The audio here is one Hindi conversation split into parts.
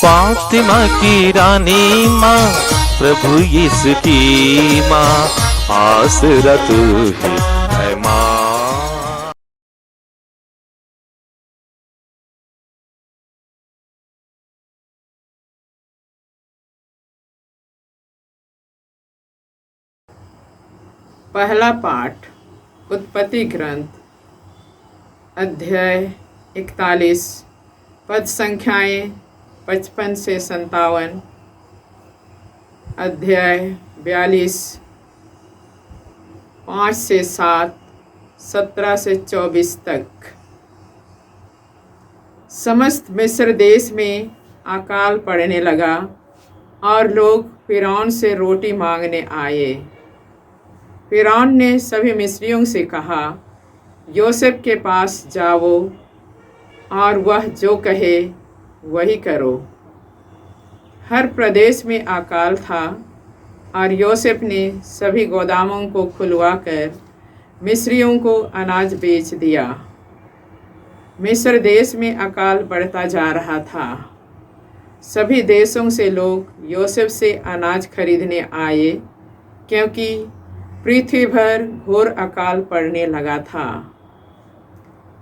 फातिमा की रानी माँ, प्रभु यीशु की माँ, आसरा तू ही है माँ। पहला पाठ उत्पत्ति ग्रंथ अध्याय 41 पद संख्याएं 55 से 57, अध्याय 42 5 से 7, 17 से 24 तक। समस्त मिस्र देश में अकाल पड़ने लगा और लोग फिरौन से रोटी मांगने आए। फिरौन ने सभी मिस्रियों से कहा, योसेफ के पास जाओ और वह जो कहे वही करो। हर प्रदेश में अकाल था और योसेफ ने सभी गोदामों को खुलवाकर मिस्रियों को अनाज बेच दिया। मिस्र देश में अकाल बढ़ता जा रहा था। सभी देशों से लोग योसेफ से अनाज खरीदने आए, क्योंकि पृथ्वी भर घोर अकाल पड़ने लगा था।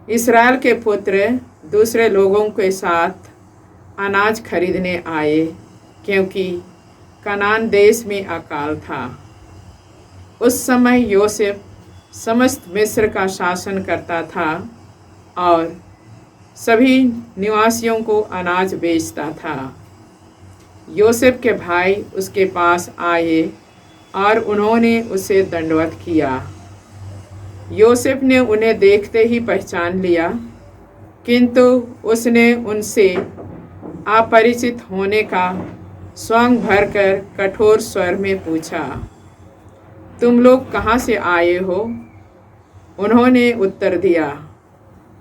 इस्राएल के पुत्र दूसरे लोगों के साथ अनाज खरीदने आए, क्योंकि कनान देश में अकाल था। उस समय योसेफ समस्त मिस्र का शासन करता था और सभी निवासियों को अनाज बेचता था। योसेफ के भाई उसके पास आए और उन्होंने उसे दंडवत किया। योसेफ ने उन्हें देखते ही पहचान लिया, किंतु उसने उनसे अपरिचित होने का स्वांग भरकर कठोर स्वर में पूछा, तुम लोग कहाँ से आए हो? उन्होंने उत्तर दिया,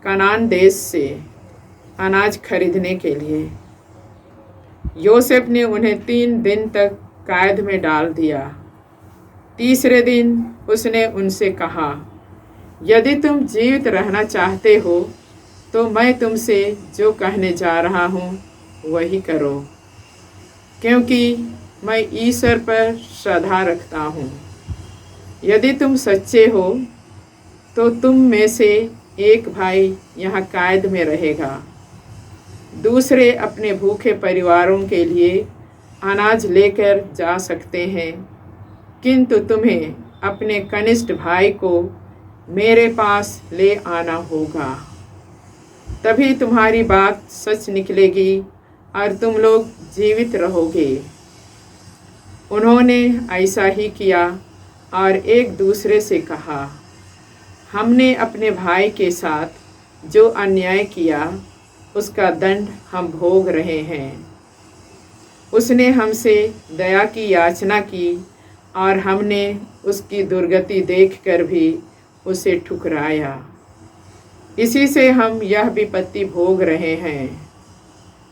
कनान देश से अनाज खरीदने के लिए। योसेफ ने उन्हें 3 दिन तक कैद में डाल दिया। तीसरे दिन उसने उनसे कहा, यदि तुम जीवित रहना चाहते हो तो मैं तुमसे जो कहने जा रहा हूँ वही करो, क्योंकि मैं ईश्वर पर श्रद्धा रखता हूँ। यदि तुम सच्चे हो तो तुम में से एक भाई यहाँ कैद में रहेगा, दूसरे अपने भूखे परिवारों के लिए अनाज लेकर जा सकते हैं, किंतु तुम्हें अपने कनिष्ठ भाई को मेरे पास ले आना होगा। तभी तुम्हारी बात सच निकलेगी और तुम लोग जीवित रहोगे। उन्होंने ऐसा ही किया और एक दूसरे से कहा, हमने अपने भाई के साथ जो अन्याय किया उसका दंड हम भोग रहे हैं। उसने हमसे दया की याचना की और हमने उसकी दुर्गति देखकर भी उसे ठुकराया। इसी से हम यह विपत्ति भोग रहे हैं।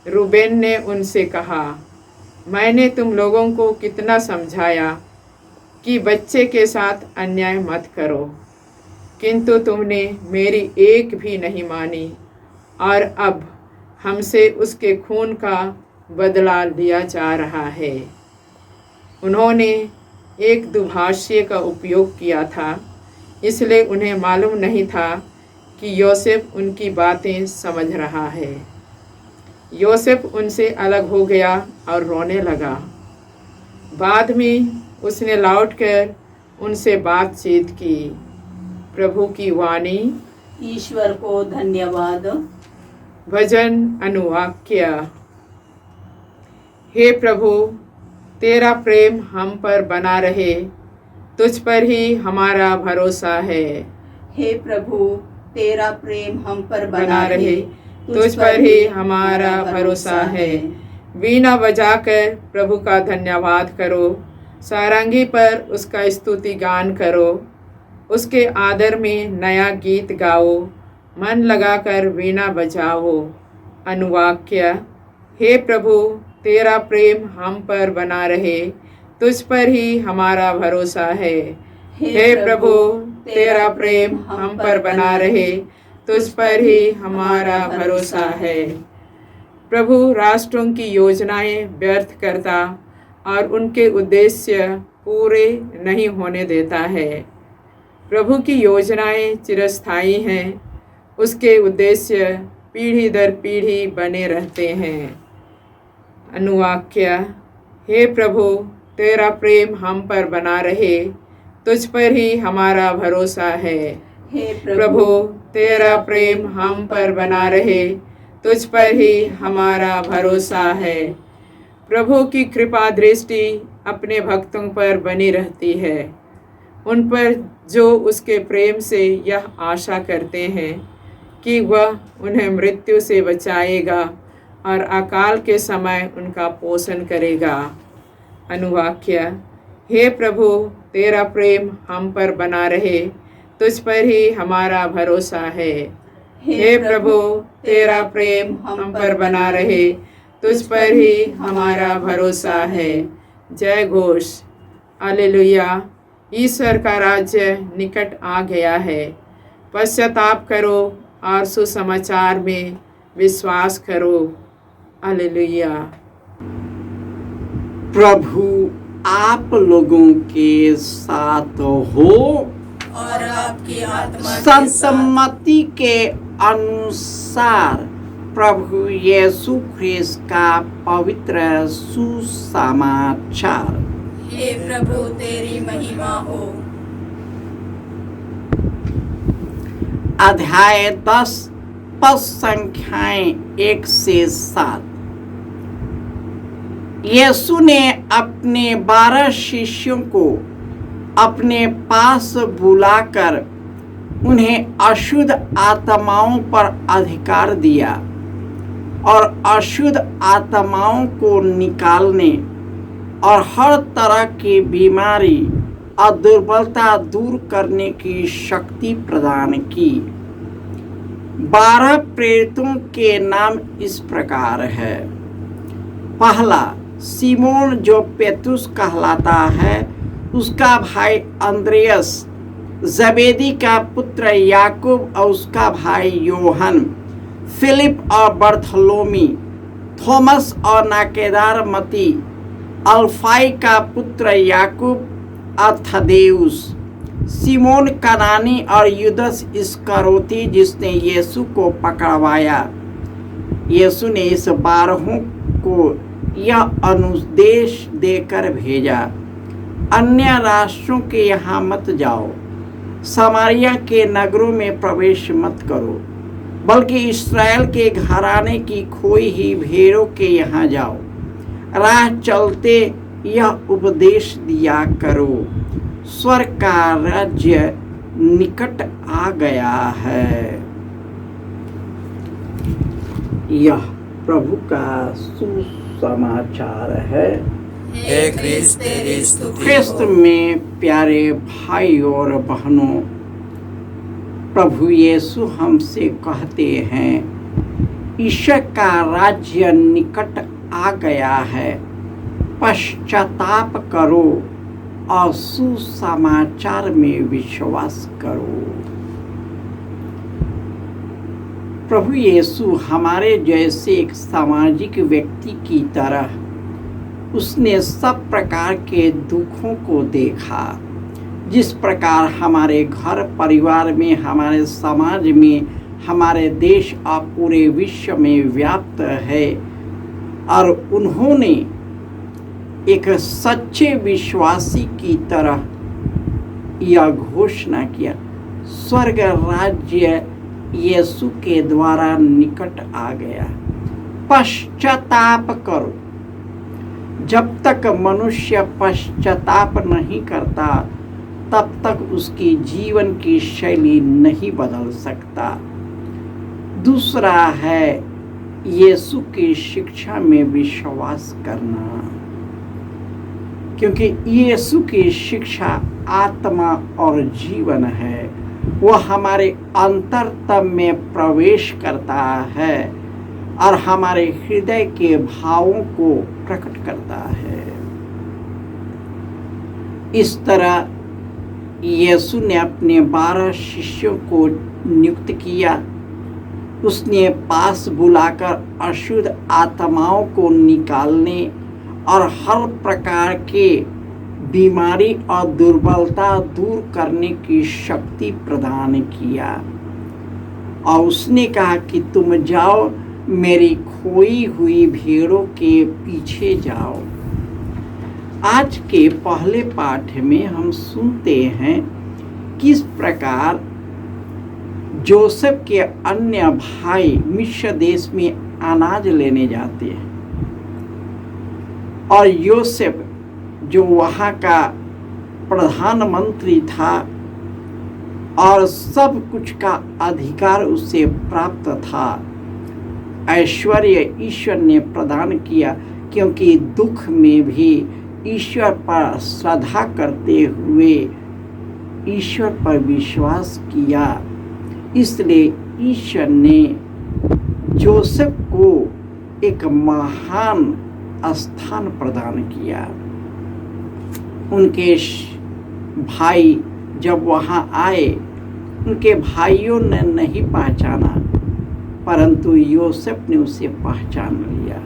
रूबेन ने उनसे कहा, मैंने तुम लोगों को कितना समझाया कि बच्चे के साथ अन्याय मत करो, किंतु तुमने मेरी एक भी नहीं मानी और अब हमसे उसके खून का बदला लिया जा रहा है। उन्होंने एक दुभाषिए का उपयोग किया था, इसलिए उन्हें मालूम नहीं था कि योसेफ उनकी बातें समझ रहा है। योसेफ उनसे अलग हो गया और रोने लगा। बाद में उसने लौटकर उनसे बातचीत की। प्रभु की वाणी। ईश्वर को धन्यवाद। भजन अनुवाक्य। हे प्रभु, तेरा प्रेम हम पर बना रहे, तुझ पर ही हमारा भरोसा है। हे प्रभु, तेरा प्रेम हम पर बना रहे, तुझ पर ही हमारा भरोसा है। वीणा बजाकर प्रभु का धन्यवाद करो, सारंगी पर उसका स्तुति गान करो, उसके आदर में नया गीत गाओ, मन लगाकर वीणा बजाओ। अनुवाक्य। हे प्रभु, तेरा प्रेम हम पर बना रहे, तुझ पर ही हमारा भरोसा है। हे प्रभु, तेरा प्रेम हम पर बना रहे, तुझ पर ही हमारा भरोसा है। प्रभु राष्ट्रों की योजनाएं व्यर्थ करता और उनके उद्देश्य पूरे नहीं होने देता है। प्रभु की योजनाएं चिरस्थायी हैं, उसके उद्देश्य पीढ़ी दर पीढ़ी बने रहते हैं। अनुवाक्य। हे प्रभु, तेरा प्रेम हम पर बना रहे, तुझ पर ही हमारा भरोसा है। हे प्रभु, तेरा प्रेम हम पर बना रहे, तुझ पर ही हमारा भरोसा है। प्रभु की कृपा दृष्टि अपने भक्तों पर बनी रहती है, उन पर जो उसके प्रेम से यह आशा करते हैं कि वह उन्हें मृत्यु से बचाएगा और अकाल के समय उनका पोषण करेगा। अनुवाक्य। हे प्रभु, तेरा प्रेम हम पर बना रहे, तुझ पर ही हमारा भरोसा है। हे प्रभु, तेरा प्रेम हम पर बना रहे, तुझ पर ही हमारा भरोसा है। जय घोष। हालेलुया। ईश्वर का राज्य निकट आ गया है। पश्चाताप करो और सुसमाचार में विश्वास करो। हालेलुया। प्रभु आप लोगों के साथ हो और आपकी आत्मा के संतमती के अनुसार प्रभु यीशु ख्रिस्त का पवित्र सुसमाचार। हे प्रभु, तेरी महिमा हो। अध्याय 10 पद संख्याएं 1 से 7। यीशु ने अपने 12 शिष्यों को अपने पास बुलाकर उन्हें अशुद्ध आत्माओं पर अधिकार दिया और अशुद्ध आत्माओं को निकालने और हर तरह की बीमारी और दुर्बलता दूर करने की शक्ति प्रदान की। 12 प्रेरितों के नाम इस प्रकार है। पहला, सिमोन जो पेतरुस कहलाता है, उसका भाई अंद्रियास, जबेदी का पुत्र याकूब और उसका भाई योहन, फिलिप और बर्थलोमी, थॉमस और नाकेदार मती, अल्फाई का पुत्र याकूब और थदेउस, सिमोन कनानी और युदस इस्करियोती जिसने यीशु को पकड़वाया। यीशु ने इस 12 को यह अनुदेश देकर भेजा, अन्य राष्ट्रों के यहाँ मत जाओ, समारिया के नगरों में प्रवेश मत करो, बल्कि इस्राएल के घराने की खोई ही भेड़ों के यहाँ जाओ। राह चलते यह उपदेश दिया करो, स्वर्ग का राज्य निकट आ गया है। यह प्रभु का सुसमाचार है। हे ख्रिस्त, तेरी स्तुति ख्रिस्त हो। में प्यारे भाई और बहनों, प्रभु यीशु हमसे कहते हैं, ईश्वर का राज्य निकट आ गया है, पश्चाताप करो और सुसमाचार में विश्वास करो। प्रभु यीशु हमारे जैसे एक सामाजिक व्यक्ति की तरह उसने सब प्रकार के दुखों को देखा। जिस प्रकार हमारे घर परिवार में, हमारे समाज में, हमारे देश और पूरे विश्व में व्याप्त है, और उन्होंने एक सच्चे विश्वासी की तरह यह घोषणा किया, स्वर्ग राज्य यीशु के द्वारा निकट आ गया, पश्चाताप करो। जब तक मनुष्य पश्चाताप नहीं करता, तब तक उसकी जीवन की शैली नहीं बदल सकता। दूसरा है यीशु की शिक्षा में विश्वास करना, क्योंकि यीशु की शिक्षा आत्मा और जीवन है। वह हमारे अंतरतम में प्रवेश करता है और हमारे हृदय के भावों को प्रकट करता है। इस तरह यीशु ने अपने 12 शिष्यों को नियुक्त किया उसने पास बुलाकर अशुद्ध आत्माओं को निकालने और हर प्रकार के बीमारी और दुर्बलता दूर करने की शक्ति प्रदान किया। और उसने कहा कि तुम जाओ, मेरी खोई हुई भेड़ों के पीछे जाओ। आज के पहले पाठ में हम सुनते हैं किस प्रकार जोसेफ के अन्य भाई मिस्र देश में अनाज लेने जाते हैं और योसेफ जो वहाँ का प्रधानमंत्री था और सब कुछ का अधिकार उसे प्राप्त था, ऐश्वर्य ईश्वर ने प्रदान किया, क्योंकि दुख में भी ईश्वर पर श्रद्धा करते हुए ईश्वर पर विश्वास किया। इसलिए ईश्वर ने जोसेफ को एक महान स्थान प्रदान किया। उनके भाई जब वहाँ आए, उनके भाइयों ने नहीं पहचाना, परंतु योसेफ ने उसे पहचान लिया।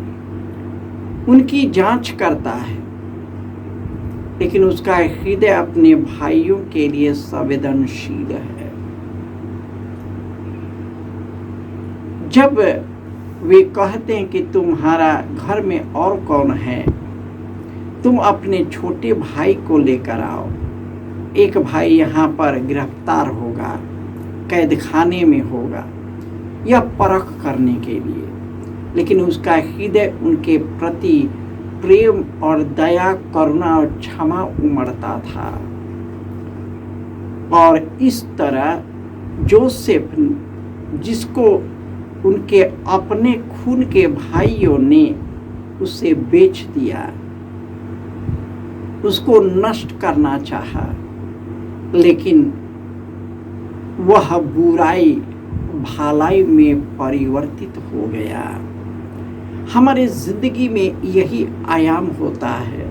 उनकी जांच करता है, लेकिन उसका हृदय अपने भाइयों के लिए संवेदनशील है। जब वे कहते हैं कि तुम्हारा घर में और कौन है, तुम अपने छोटे भाई को लेकर आओ। एक भाई यहाँ पर गिरफ्तार होगा, कैद खाने में होगा, यह परख करने के लिए। लेकिन उसका हृदय उनके प्रति प्रेम और दया, करुणा और क्षमा उमड़ता था। और इस तरह जोसेफ, जिसको उनके अपने खून के भाइयों ने उसे बेच दिया, उसको नष्ट करना चाहा, लेकिन वह बुराई भलाई में परिवर्तित हो गया। हमारे जिंदगी में यही आयाम होता है।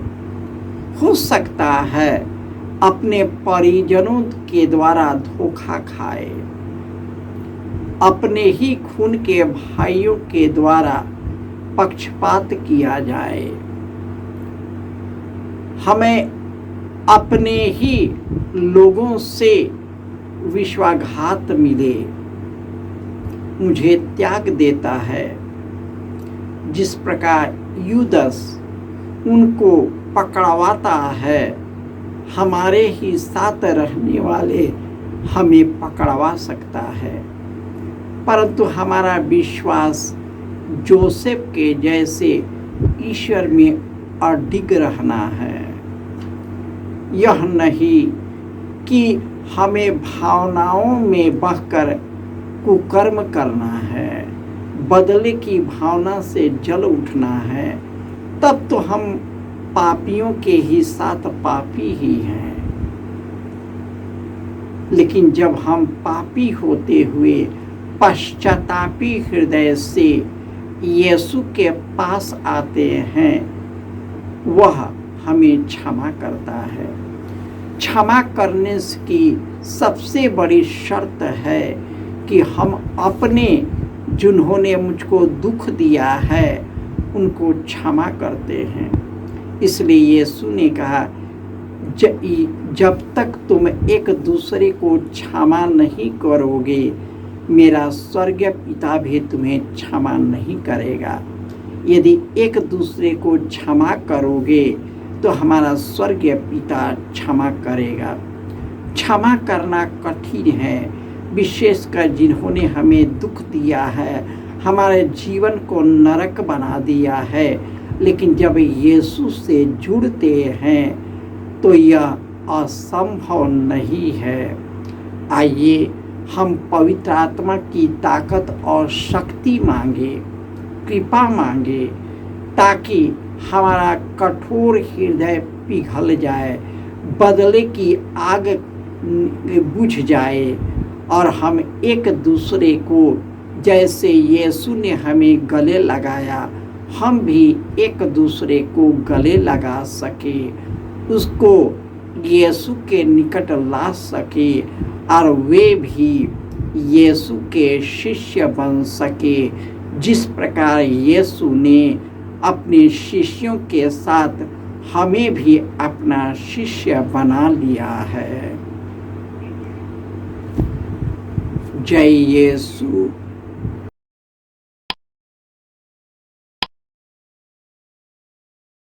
हो सकता है अपने परिजनों के द्वारा धोखा खाए, अपने ही खून के भाइयों के द्वारा पक्षपात किया जाए, हमें अपने ही लोगों से विश्वासघात मिले, मुझे त्याग देता है। जिस प्रकार यूदस उनको पकड़वाता है, हमारे ही साथ रहने वाले हमें पकड़वा सकता है। परंतु हमारा विश्वास जोसेफ के जैसे ईश्वर में अडिग रहना है। यह नहीं कि हमें भावनाओं में बहकर कुकर्म करना है, बदले की भावना से जल उठना है, तब तो हम पापियों के ही साथ पापी ही हैं। लेकिन जब हम पापी होते हुए पश्चातापी हृदय से यीशु के पास आते हैं, वह हमें क्षमा करता है। क्षमा करने की सबसे बड़ी शर्त है कि हम अपने, जिन्होंने मुझको दुख दिया है, उनको क्षमा करते हैं। इसलिए यीशु ने कहा, जब तक तुम एक दूसरे को क्षमा नहीं करोगे, मेरा स्वर्गीय पिता भी तुम्हें क्षमा नहीं करेगा। यदि एक दूसरे को क्षमा करोगे तो हमारा स्वर्गीय पिता क्षमा करेगा। क्षमा करना कठिन है, विशेषकर जिन्होंने हमें दुख दिया है, हमारे जीवन को नरक बना दिया है। लेकिन जब यीशु से जुड़ते हैं तो यह असंभव नहीं है। आइए हम पवित्र आत्मा की ताकत और शक्ति मांगे, कृपा मांगे, ताकि हमारा कठोर हृदय पिघल जाए, बदले की आग बुझ जाए और हम एक दूसरे को, जैसे यीशु ने हमें गले लगाया, हम भी एक दूसरे को गले लगा सके, उसको यीशु के निकट ला सके और वे भी यीशु के शिष्य बन सके, जिस प्रकार यीशु ने अपने शिष्यों के साथ हमें भी अपना शिष्य बना लिया है। जय यीशु।